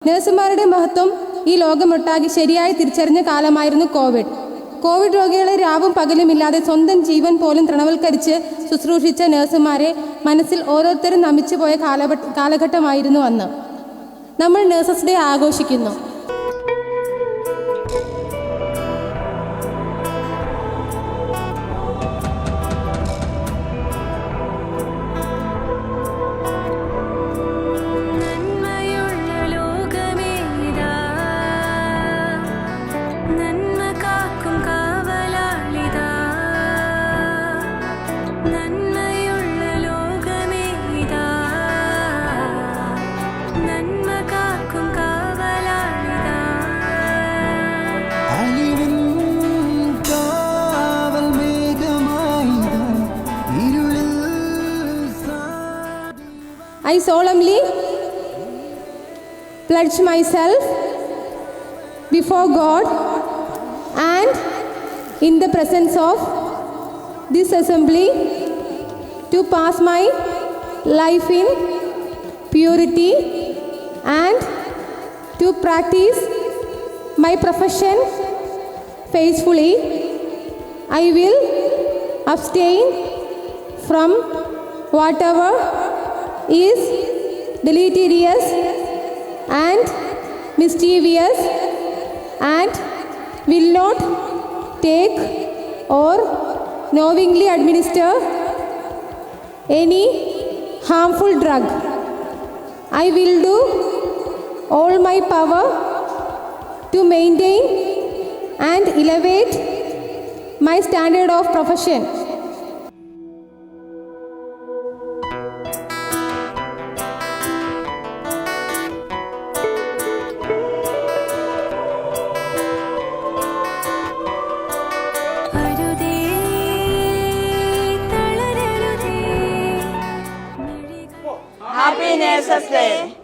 നഴ്സുമാരുടെ മഹത്വം ഈ ലോകമൊട്ടാകെ ശരിയായി തിരിച്ചറിഞ്ഞ കാലമായിരുന്നു കോവിഡ് രോഗികളെ രാവും പകലുമില്ലാതെ സ്വന്തം ജീവൻ പോലും തൃണവൽക്കരിച്ച് ശുശ്രൂഷിച്ച നഴ്സുമാരെ മനസ്സിൽ ഓരോരുത്തരും നമിച്ചു പോയ കാലഘട്ടമായിരുന്നു അന്ന്. നമ്മൾ നഴ്സസ് ഡേ ആഘോഷിക്കുന്നു. I solemnly pledge myself before God and in the presence of this assembly to pass my life in purity and to practice my profession faithfully. I will abstain from whatever is deleterious and mischievous and will not take or knowingly administer any harmful drug. I will do all my power to maintain and elevate my standard of profession. Happy Nurses Day!